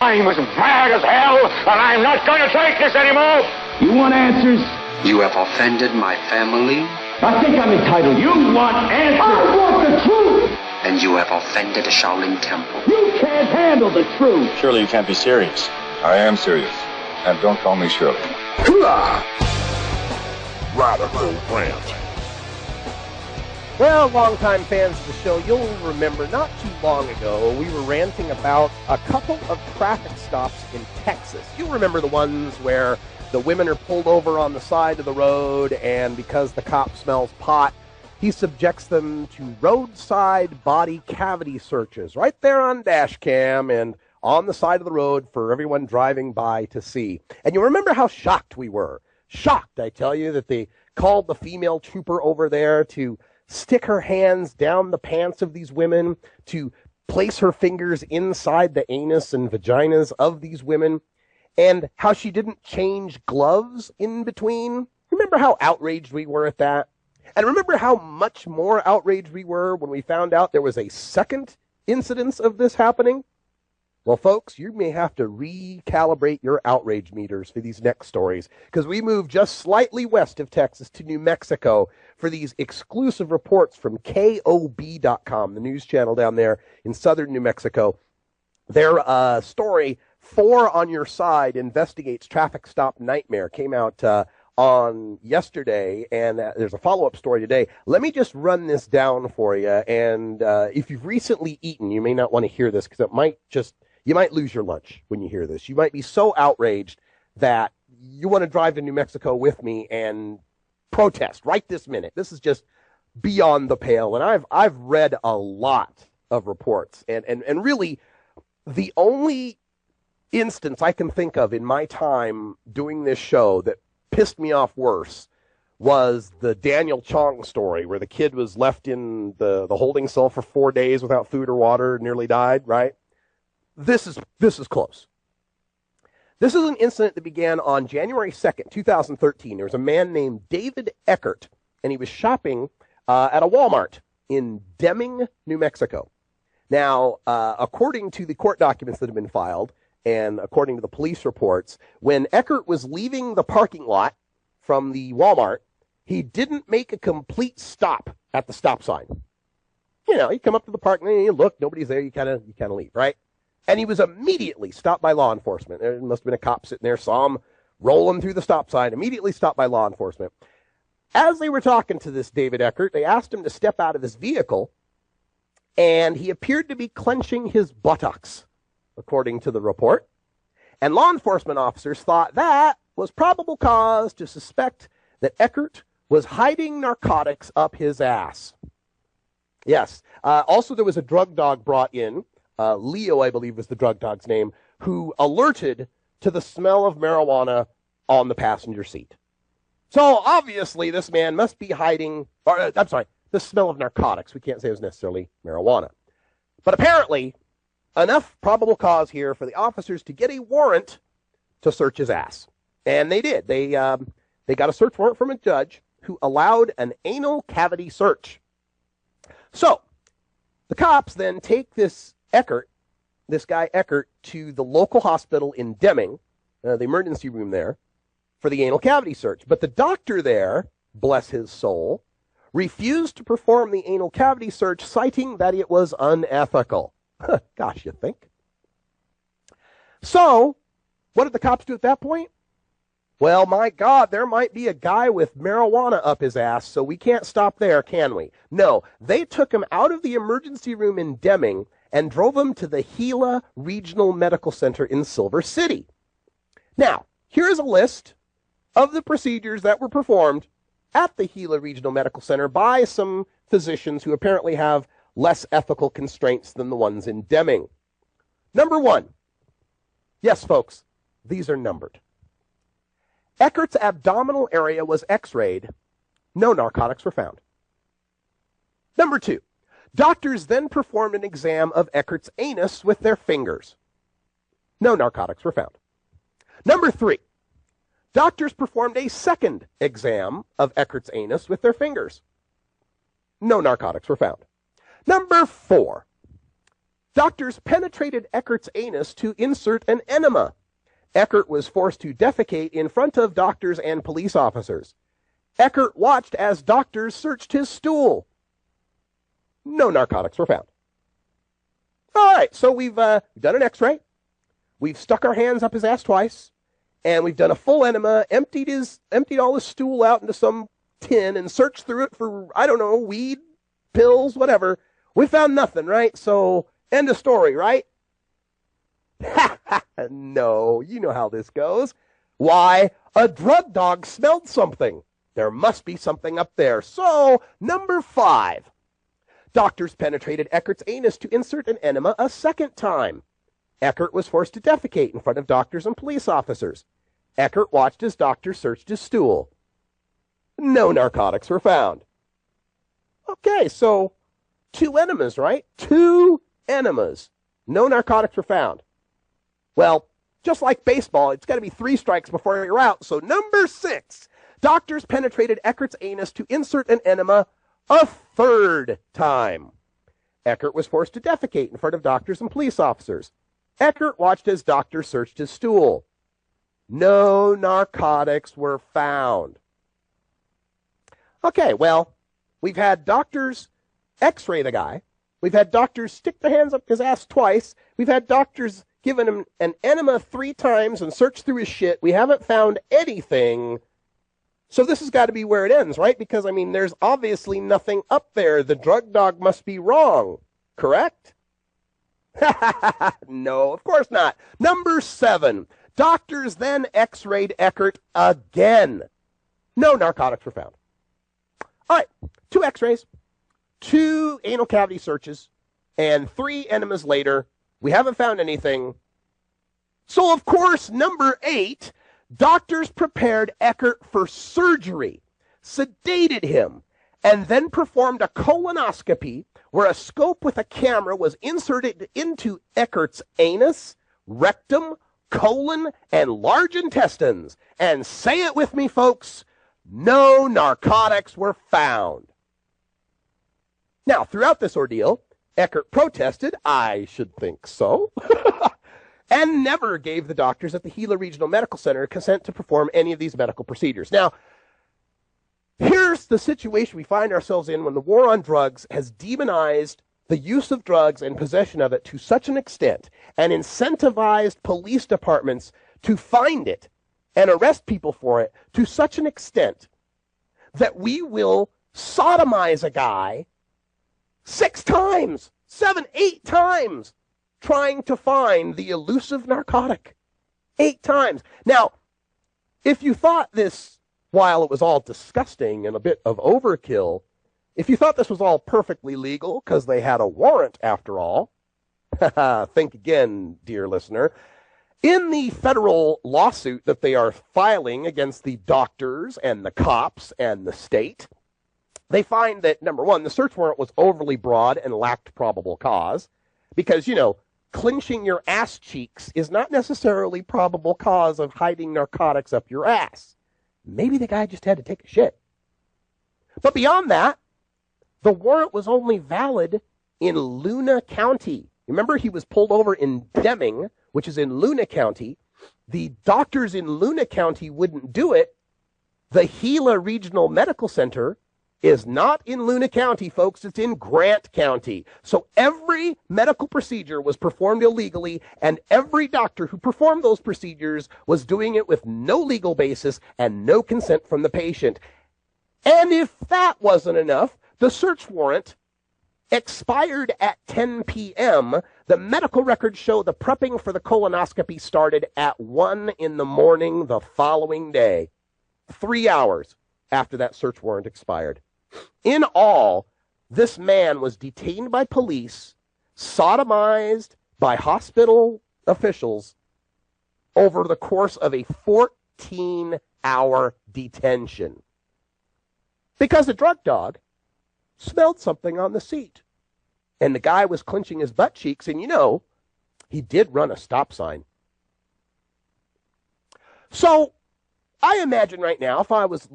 I'm as mad as hell, and I'm not going to take this anymore. You want answers? You have offended my family. I think I'm entitled. You want answers? I want the truth. And you have offended the Shaolin Temple. You can't handle the truth. Surely you can't be serious. I am serious. And don't call me Shirley. Radical Rant. Well, longtime fans of the show, you'll remember not too long ago, we were ranting about a couple of traffic stops in Texas. You remember the ones where the women are pulled over on the side of the road, and because the cop smells pot, he subjects them to roadside body cavity searches right there on dash cam and on the side of the road for everyone driving by to see. And you remember how shocked we were. Shocked, I tell you, that they called the female trooper over there to stick her hands down the pants of these women, to place her fingers inside the anus and vaginas of these women, and how she didn't change gloves in between. Remember how outraged we were at that? And remember how much more outraged we were when we found out there was a second incidence of this happening? Well, folks, you may have to recalibrate your outrage meters for these next stories, because we moved just slightly west of Texas to New Mexico for these exclusive reports from KOB.com, the news channel down there in southern New Mexico. Their story, 4 on Your Side Investigates Traffic Stop Nightmare, came out on yesterday, and there's a follow-up story today. Let me just run this down for you, and if you've recently eaten, you may not want to hear this, because you might lose your lunch when you hear this. You might be so outraged that you want to drive to New Mexico with me and protest right this minute. This is just beyond the pale, and I've read a lot of reports, and really the only instance I can think of in my time doing this show that pissed me off worse was the Daniel Chong story, where the kid was left in the holding cell for 4 days without food or water, nearly died, right? This is close. This is an incident that began on January 2nd, 2013. There was a man named David Eckert, and he was shopping at a Walmart in Deming, New Mexico. Now, according to the court documents that have been filed, and according to the police reports, when Eckert was leaving the parking lot from the Walmart, he didn't make a complete stop at the stop sign. You know, you come up to the parking lot, you look, nobody's there, you kind of leave, right? And he was immediately stopped by law enforcement. There must have been a cop sitting there, saw him rolling through the stop sign, immediately stopped by law enforcement. As they were talking to this David Eckert, they asked him to step out of his vehicle, and he appeared to be clenching his buttocks, according to the report. And law enforcement officers thought that was probable cause to suspect that Eckert was hiding narcotics up his ass. Yes. Also, there was a drug dog brought in, Leo, I believe was the drug dog's name, who alerted to the smell of marijuana on the passenger seat. So obviously this man must be hiding, the smell of narcotics. We can't say it was necessarily marijuana. But apparently, enough probable cause here for the officers to get a warrant to search his ass. And they did. They got a search warrant from a judge who allowed an anal cavity search. So the cops then take this guy Eckert, to the local hospital in Deming, the emergency room there, for the anal cavity search. But the doctor there, bless his soul, refused to perform the anal cavity search, citing that it was unethical. Gosh, you think? So, what did the cops do at that point? Well, my God, there might be a guy with marijuana up his ass, so we can't stop there, can we? No, they took him out of the emergency room in Deming and drove him to the Gila Regional Medical Center in Silver City. Now, here's a list of the procedures that were performed at the Gila Regional Medical Center by some physicians who apparently have less ethical constraints than the ones in Deming. Number 1. Yes, folks, these are numbered. Eckert's abdominal area was x-rayed. No narcotics were found. Number 2. Doctors then performed an exam of Eckert's anus with their fingers. No narcotics were found. Number 3. Doctors performed a second exam of Eckert's anus with their fingers. No narcotics were found. Number 4. Doctors penetrated Eckert's anus to insert an enema. Eckert was forced to defecate in front of doctors and police officers. Eckert watched as doctors searched his stool. No narcotics were found. All right, so we've done an x-ray. We've stuck our hands up his ass twice, and we've done a full enema, emptied all his stool out into some tin and searched through it for, I don't know, weed, pills, whatever. We found nothing, right? So, end of story, right? No, you know how this goes. Why? A drug dog smelled something. There must be something up there. So, number 5. Doctors penetrated Eckert's anus to insert an enema a second time. Eckert was forced to defecate in front of doctors and police officers. Eckert watched as doctors searched his stool. No narcotics were found. Okay, so 2 enemas, right? 2 enemas. No narcotics were found. Well, just like baseball, it's got to be 3 strikes before you're out. So number 6, doctors penetrated Eckert's anus to insert an enema a third time. Eckert was forced to defecate in front of doctors and police officers. Eckert watched as doctors searched his stool. No narcotics were found. Okay, well, we've had doctors x-ray the guy. We've had doctors stick their hands up his ass twice. We've had doctors given him an enema 3 times and search through his shit. We haven't found anything. So this has got to be where it ends, right? Because, I mean, there's obviously nothing up there. The drug dog must be wrong, correct? No, of course not. Number 7, doctors then x-rayed Eckert again. No narcotics were found. All right, 2 x-rays, 2 anal cavity searches, and 3 enemas later, we haven't found anything. So, of course, number 8, doctors prepared Eckert for surgery, sedated him, and then performed a colonoscopy where a scope with a camera was inserted into Eckert's anus, rectum, colon, and large intestines. And say it with me, folks, no narcotics were found. Now, throughout this ordeal, Eckert protested, I should think so, and never gave the doctors at the Gila Regional Medical Center consent to perform any of these medical procedures. Now, here's the situation we find ourselves in when the war on drugs has demonized the use of drugs and possession of it to such an extent and incentivized police departments to find it and arrest people for it to such an extent that we will sodomize a guy 6 times, 7, 8 times, trying to find the elusive narcotic. 8 times. Now, if you thought this, while it was all disgusting and a bit of overkill, if you thought this was all perfectly legal because they had a warrant after all, think again, dear listener. In the federal lawsuit that they are filing against the doctors and the cops and the state, they find that, number 1, the search warrant was overly broad and lacked probable cause because, you know, clenching your ass cheeks is not necessarily probable cause of hiding narcotics up your ass. Maybe the guy just had to take a shit. But beyond that, the warrant was only valid in Luna County. Remember, he was pulled over in Deming, which is in Luna County. The doctors in Luna County wouldn't do it. The Gila Regional Medical Center is not in Luna County, folks. It's in Grant County. So every medical procedure was performed illegally, and every doctor who performed those procedures was doing it with no legal basis and no consent from the patient. And if that wasn't enough, the search warrant expired at 10 p.m. The medical records show the prepping for the colonoscopy started at 1 in the morning the following day, 3 hours after that search warrant expired. In all, this man was detained by police, sodomized by hospital officials over the course of a 14-hour detention. Because the drug dog smelled something on the seat. And the guy was clenching his butt cheeks, and you know, he did run a stop sign. So, I imagine right now, if I was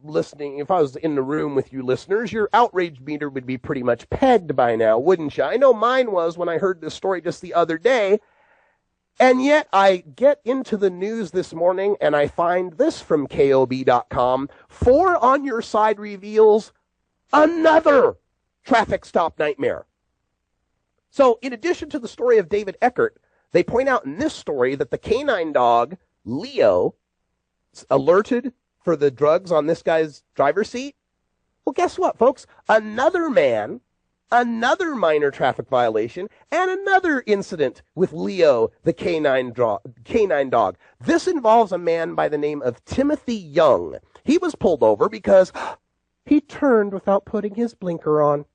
listening, if I was in the room with you listeners, your outrage meter would be pretty much pegged by now, wouldn't you? I know mine was when I heard this story just the other day. And yet I get into the news this morning and I find this from KOB.com. 4 on your side reveals another traffic stop nightmare. So in addition to the story of David Eckert, they point out in this story that the canine dog, Leo, alerted for the drugs on this guy's driver's seat. Well, guess what, folks? Another man, another minor traffic violation, and another incident with Leo, the canine dog. This involves a man by the name of Timothy Young. He was pulled over because he turned without putting his blinker on.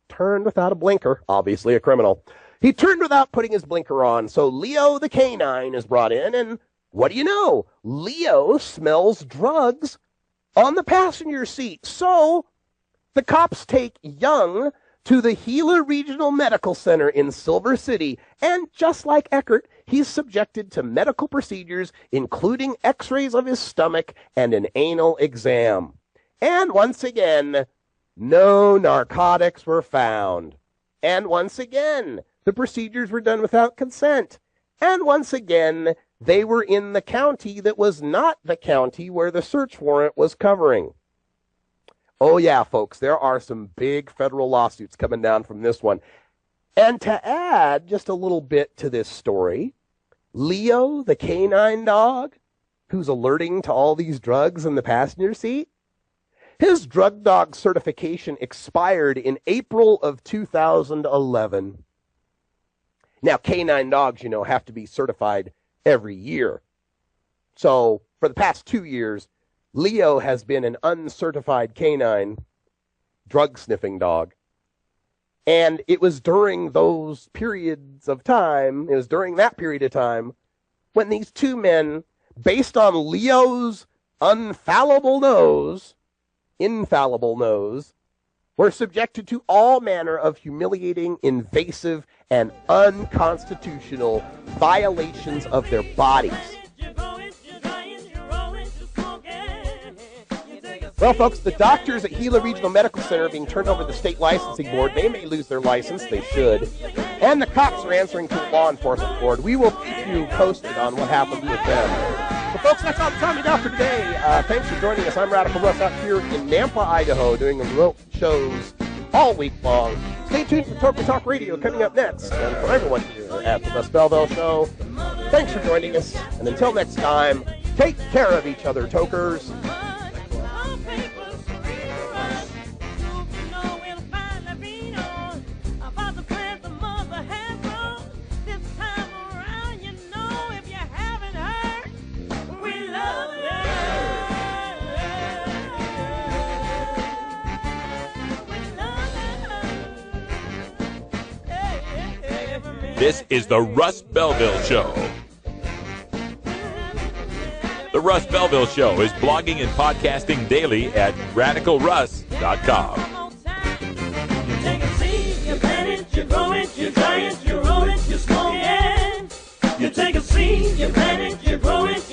Turned without a blinker, obviously a criminal. He turned without putting his blinker on, so Leo the canine is brought in, and what do you know? Leo smells drugs on the passenger seat. So the cops take Young to the Gila Regional Medical Center in Silver City, and just like Eckert, he's subjected to medical procedures, including x-rays of his stomach and an anal exam. And once again, no narcotics were found. And once again, the procedures were done without consent. And once again, they were in the county that was not the county where the search warrant was covering. Oh yeah, folks, there are some big federal lawsuits coming down from this one. And to add just a little bit to this story, Leo, the canine dog, who's alerting to all these drugs in the passenger seat, his drug dog certification expired in April of 2011. Now, canine dogs, you know, have to be certified every year. So, for the past 2 years, Leo has been an uncertified canine drug-sniffing dog. And it was during those periods of time, it was during that period of time, when these two men, based on Leo's infallible nose, were subjected to all manner of humiliating, invasive, and unconstitutional violations of their bodies. Well, folks, the doctors at Gila Regional Medical Center are being turned over to the state licensing board. They may lose their license. They should. And the cops are answering to the law enforcement board. We will keep you posted on what happens with them. So, folks, that's all the time we got for today. Thanks for joining us. I'm Radical Russ out here in Nampa, Idaho, doing remote shows all week long. Stay tuned for Toker Talk Radio coming up next. And for everyone here at the Russ Belville Show, thanks for joining us. And until next time, take care of each other, Tokers. This is the Russ Belville Show. The Russ Belville Show is blogging and podcasting daily at radicalruss.com. You take a seed, you plant it, you grow it, you dry it, you roll it, you smoke it. You take a seed, you plant it, you grow it,